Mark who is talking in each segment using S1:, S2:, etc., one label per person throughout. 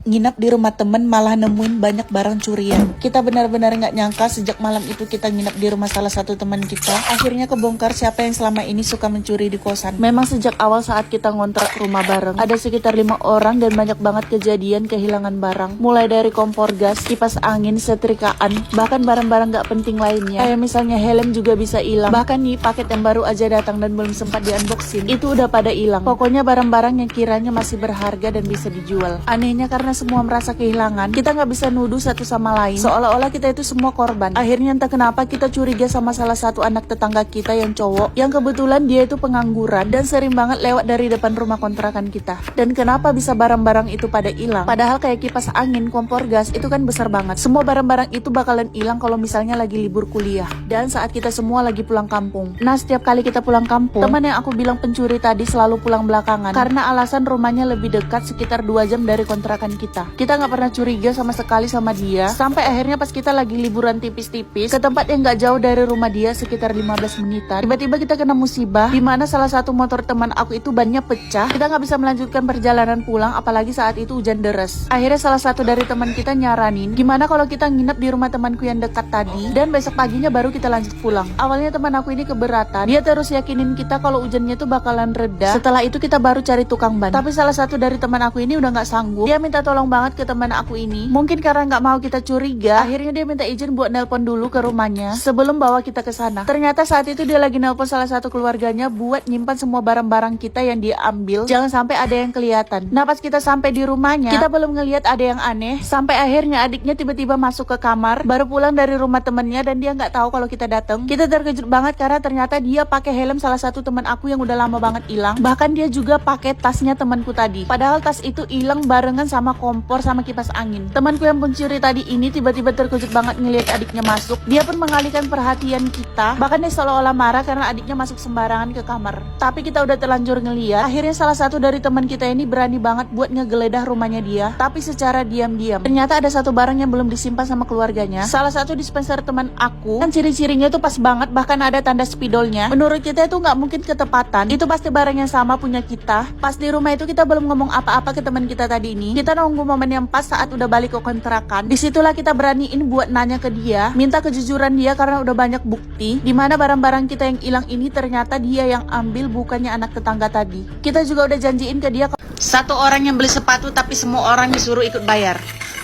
S1: Nginap di rumah temen malah nemuin banyak barang curian. Kita benar-benar nggak nyangka sejak malam itu kita nginap di rumah salah satu teman kita. Akhirnya kebongkar siapa yang selama ini suka mencuri di kosan. Memang sejak awal saat kita ngontrak rumah bareng, ada sekitar 5 orang dan banyak banget kejadian kehilangan barang. Mulai dari kompor gas, kipas angin, setrikaan, bahkan barang-barang nggak penting lainnya. Kayak misalnya helm juga bisa hilang. Bahkan nih paket yang baru aja datang dan belum sempat di unboxing, itu udah pada hilang. Pokoknya barang-barang yang kiranya masih berharga dan bisa dijual. Anehnya karena semua merasa kehilangan, kita nggak bisa nuduh satu sama lain, seolah-olah kita itu semua korban. Akhirnya entah kenapa kita curiga sama salah satu anak tetangga kita yang cowok, yang kebetulan dia itu pengangguran dan sering banget lewat dari depan rumah kontrakan kita. Dan kenapa bisa barang-barang itu pada hilang? Padahal kayak kipas angin, kompor gas itu kan besar banget. Semua barang-barang itu bakalan hilang kalau misalnya lagi libur kuliah dan saat kita semua lagi pulang kampung. Nah, setiap kali kita pulang kampung, teman yang aku bilang pencuri tadi selalu pulang belakangan karena alasan rumahnya lebih dekat sekitar 2 jam dari kontrakan kita nggak pernah curiga sama sekali sama dia, sampai akhirnya pas kita lagi liburan tipis-tipis ke tempat yang nggak jauh dari rumah dia sekitar 15 menitan, tiba-tiba kita kena musibah di mana salah satu motor teman aku itu bannya pecah. Kita nggak bisa melanjutkan perjalanan pulang, apalagi saat itu hujan deras. Akhirnya salah satu dari teman kita nyaranin gimana kalau kita nginep di rumah temanku yang dekat tadi dan besok paginya baru kita lanjut pulang. Awalnya teman aku ini keberatan, dia terus yakinin kita kalau hujannya tuh bakalan reda. Setelah itu kita baru cari tukang ban, tapi salah satu dari teman aku ini udah nggak sanggup. Dia minta tolong banget ke teman aku ini. Mungkin karena nggak mau kita curiga, akhirnya dia minta izin buat nelpon dulu ke rumahnya sebelum bawa kita ke sana. Ternyata saat itu dia lagi nelpon salah satu keluarganya buat nyimpan semua barang-barang kita yang dia ambil, jangan sampai ada yang kelihatan. Nah, pas kita sampai di rumahnya, kita belum ngelihat ada yang aneh, sampai akhirnya adiknya tiba-tiba masuk ke kamar, baru pulang dari rumah temennya dan dia nggak tahu kalau kita datang. Kita terkejut banget karena ternyata dia pakai helm salah satu teman aku yang udah lama banget hilang. Bahkan dia juga pakai tasnya temanku tadi. Padahal tas itu hilang barengan sama kompor sama kipas angin. Temanku yang pencuri tadi ini tiba-tiba terkejut banget ngelihat adiknya masuk. Dia pun mengalihkan perhatian kita. Bahkan dia seolah-olah marah karena adiknya masuk sembarangan ke kamar. Tapi kita udah terlanjur ngeliat. Akhirnya salah satu dari teman kita ini berani banget buat ngegeledah rumahnya dia, tapi secara diam-diam. Ternyata ada satu barang yang belum disimpan sama keluarganya. Salah satu dispenser teman aku, kan ciri-cirinya tuh pas banget, bahkan ada tanda spidolnya. Menurut kita itu nggak mungkin ketepatan. Itu pasti barang yang sama punya kita. Pas di rumah itu kita belum ngomong apa-apa ke teman kita tadi ini. Kita nunggu momen yang pas saat udah balik ke kontrakan. Disitulah kita beraniin buat nanya ke dia, minta kejujuran dia karena udah banyak bukti di mana barang-barang kita yang hilang ini ternyata dia yang ambil, bukannya anak tetangga tadi. Kita juga udah janjiin ke dia satu orang yang beli sepatu tapi semua orang disuruh ikut bayar.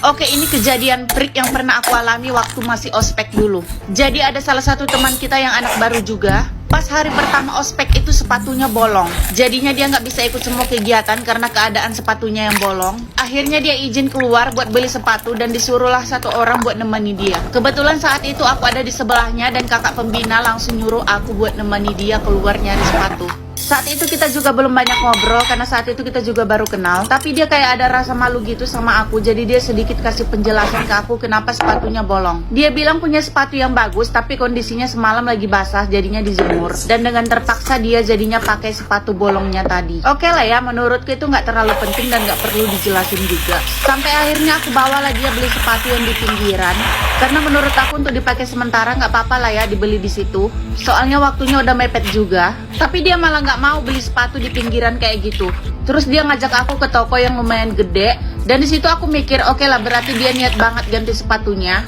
S1: Oke, ini kejadian freak yang pernah aku alami waktu masih ospek dulu. Jadi ada salah satu teman kita yang anak baru juga. Pas hari pertama ospek itu sepatunya bolong. Jadinya dia nggak bisa ikut semua kegiatan karena keadaan sepatunya yang bolong. Akhirnya dia izin keluar buat beli sepatu dan disuruhlah satu orang buat nemani dia. Kebetulan saat itu aku ada di sebelahnya dan kakak pembina langsung nyuruh aku buat nemani dia keluar nyari sepatu. Saat itu kita juga belum banyak ngobrol karena saat itu kita juga baru kenal. Tapi dia kayak ada rasa malu gitu sama aku. Jadi dia sedikit kasih penjelasan ke aku kenapa sepatunya bolong. Dia bilang punya sepatu yang bagus tapi kondisinya semalam lagi basah jadinya dijemur. Dan dengan terpaksa dia jadinya pakai sepatu bolongnya tadi. Oke lah ya, menurutku itu nggak terlalu penting dan nggak perlu dijelasin juga. Sampai akhirnya aku bawalah dia beli sepatu yang di pinggiran. Karena menurut aku untuk dipakai sementara nggak apa-apa lah ya dibeli di situ. Soalnya waktunya udah mepet juga. Tapi dia malah nggak mau beli sepatu di pinggiran kayak gitu. Terus dia ngajak aku ke toko yang lumayan gede. Dan di situ aku mikir, oke lah berarti dia niat banget ganti sepatunya.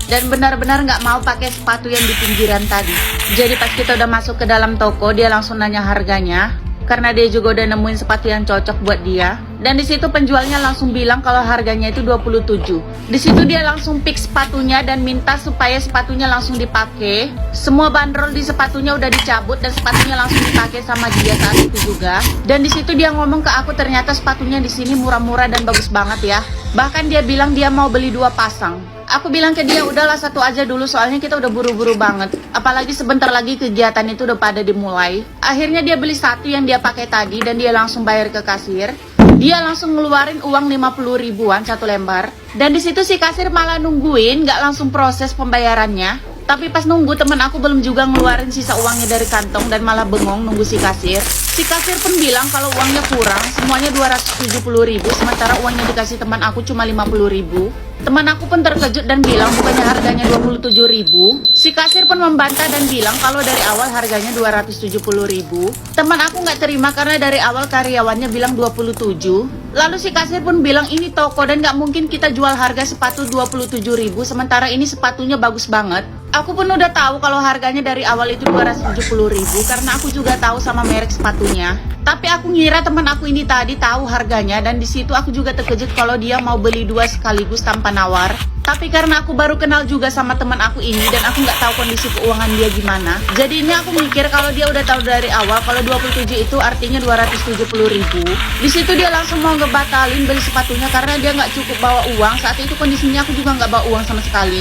S1: Dan benar-benar nggak mau pakai sepatu yang di pinggiran tadi. Jadi pas kita udah masuk ke dalam toko, dia langsung nanya harganya. Karena dia juga udah nemuin sepatu yang cocok buat dia. Dan di situ penjualnya langsung bilang kalau harganya itu 27. Di situ dia langsung pick sepatunya dan minta supaya sepatunya langsung dipakai. Semua bandrol di sepatunya udah dicabut dan sepatunya langsung dipakai sama dia saat itu juga. Dan di situ dia ngomong ke aku ternyata sepatunya di sini murah-murah dan bagus banget ya. Bahkan dia bilang dia mau beli 2 pasang. Aku bilang ke dia udahlah 1 aja dulu soalnya kita udah buru-buru banget. Apalagi sebentar lagi kegiatan itu udah pada dimulai. Akhirnya dia beli 1 yang dia pakai tadi dan dia langsung bayar ke kasir. Dia langsung ngeluarin uang 50 ribuan 1 lembar. Dan di situ si kasir malah nungguin, nggak langsung proses pembayarannya. Tapi pas nunggu temen aku belum juga ngeluarin sisa uangnya dari kantong dan malah bengong nunggu si kasir. Si kasir pun bilang kalau uangnya kurang, semuanya 270.000, sementara uangnya dikasih teman aku cuma 50.000. Teman aku pun terkejut dan bilang bukannya harganya 27.000. Si kasir pun membantah dan bilang kalau dari awal harganya 270.000. Teman aku nggak terima karena dari awal karyawannya bilang 27. Lalu si kasir pun bilang ini toko dan nggak mungkin kita jual harga sepatu 27.000, sementara ini sepatunya bagus banget. Aku pun udah tahu kalau harganya dari awal itu 270.000 karena aku juga tahu sama merek sepatunya. Tapi aku ngira teman aku ini tadi tahu harganya dan di situ aku juga terkejut kalau dia mau beli dua sekaligus tanpa nawar. Tapi karena aku baru kenal juga sama teman aku ini dan aku nggak tahu kondisi keuangan dia gimana, jadinya aku mikir kalau dia udah tahu dari awal kalau 27 itu artinya 270.000. Di situ dia langsung mau ngebatalin beli sepatunya karena dia nggak cukup bawa uang. Saat itu kondisinya aku juga nggak bawa uang sama sekali.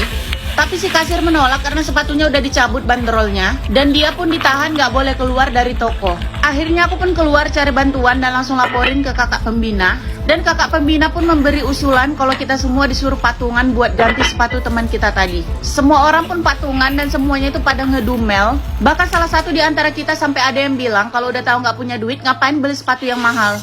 S1: Tapi si kasir menolak karena sepatunya udah dicabut bandrolnya dan dia pun ditahan gak boleh keluar dari toko. Akhirnya aku pun keluar cari bantuan dan langsung laporin ke kakak pembina. Dan kakak pembina pun memberi usulan kalau kita semua disuruh patungan buat ganti sepatu teman kita tadi. Semua orang pun patungan dan semuanya itu pada ngedumel. Bahkan salah satu di antara kita sampai ada yang bilang kalau udah tahu gak punya duit ngapain beli sepatu yang mahal.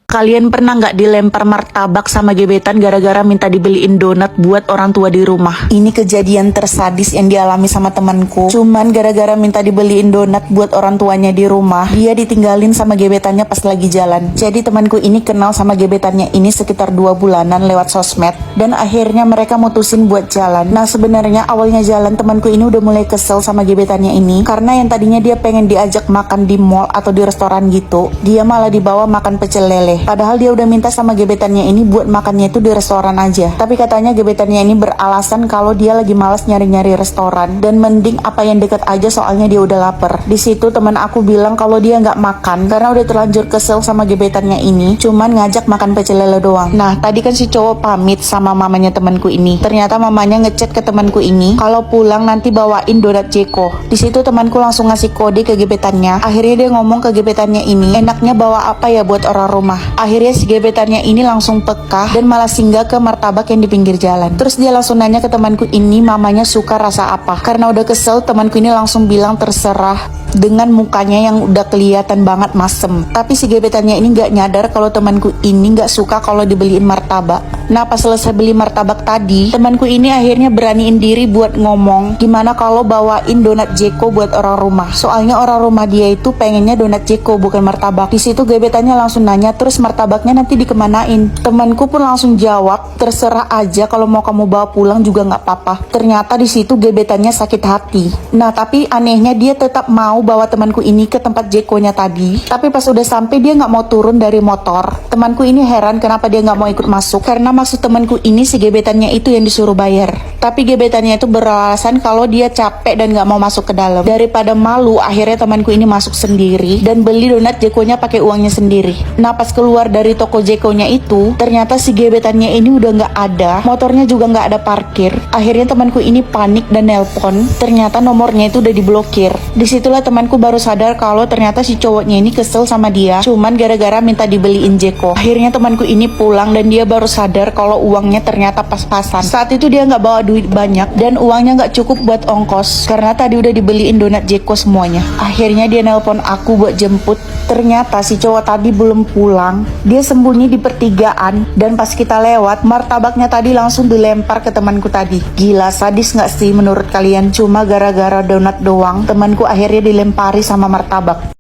S1: Kalian pernah nggak dilempar martabak sama gebetan gara-gara minta dibeliin donat buat orang tua di rumah? Ini kejadian tersadis yang dialami sama temanku. Cuman gara-gara minta dibeliin donat buat orang tuanya di rumah, dia ditinggalin sama gebetannya pas lagi jalan. Jadi temanku ini kenal sama gebetannya ini sekitar 2 bulanan lewat sosmed. Dan akhirnya mereka mutusin buat jalan. Nah sebenarnya awalnya jalan temanku ini udah mulai kesel sama gebetannya ini. Karena yang tadinya dia pengen diajak makan di mall atau di restoran gitu, dia malah dibawa makan pecel lele. Padahal dia udah minta sama gebetannya ini buat makannya itu di restoran aja. Tapi katanya gebetannya ini beralasan kalau dia lagi malas nyari-nyari restoran dan mending apa yang deket aja soalnya dia udah lapar. Di situ teman aku bilang kalau dia nggak makan karena udah terlanjur kesel sama gebetannya ini, cuman ngajak makan pecel lele doang. Nah tadi kan si cowok pamit sama mamanya temanku ini. Ternyata mamanya ngechat ke temanku ini kalau pulang nanti bawain donat Jeko. Di situ temanku langsung ngasih kode ke gebetannya. Akhirnya dia ngomong ke gebetannya ini, enaknya bawa apa ya buat orang rumah. Akhirnya si gebetannya ini langsung peka dan malah singgah ke martabak yang di pinggir jalan. Terus dia langsung nanya ke temanku ini mamanya suka rasa apa. Karena udah kesel temanku ini langsung bilang terserah dengan mukanya yang udah kelihatan banget masem. Tapi si gebetannya ini gak nyadar kalau temanku ini gak suka kalau dibeliin martabak. Nah pas selesai beli martabak tadi, temanku ini akhirnya beraniin diri buat ngomong gimana kalau bawain donat Jeko buat orang rumah. Soalnya orang rumah dia itu pengennya donat Jeko bukan martabak. Di situ gebetannya langsung nanya terus martabaknya nanti dikemanain. Temanku pun langsung jawab terserah aja kalau mau kamu bawa pulang juga nggak apa-apa. Ternyata di situ gebetannya sakit hati. Nah tapi anehnya dia tetap mau bawa temanku ini ke tempat Jekonya tadi. Tapi pas udah sampai dia nggak mau turun dari motor. Temanku ini heran kenapa dia nggak mau ikut masuk karena maksud temanku ini si gebetannya itu yang disuruh bayar. Tapi gebetannya itu beralasan kalau dia capek dan nggak mau masuk ke dalam. Daripada malu akhirnya temanku ini masuk sendiri dan beli donat Jekonya pakai uangnya sendiri. Nah pas keluar dari toko Jekonya itu ternyata si gebetannya ini udah nggak ada, motornya juga nggak ada parkir. Akhirnya temanku ini panik dan nelpon, ternyata nomornya itu udah diblokir. Disitulah temanku baru sadar kalau ternyata si cowoknya ini kesel sama dia cuman gara-gara minta dibeliin Jeko. Akhirnya temanku ini pulang dan dia baru sadar kalau uangnya ternyata pas-pasan. Saat itu dia nggak bawa duit banyak dan uangnya nggak cukup buat ongkos karena tadi udah dibeliin donat Jeko semuanya. Akhirnya dia nelpon aku buat jemput. Ternyata si cowok tadi belum pulang. Dia sembunyi di pertigaan dan pas kita lewat martabaknya tadi langsung dilempar ke temanku tadi. Gila sadis nggak sih menurut kalian? Cuma gara-gara donat doang temanku akhirnya dilempari sama martabak.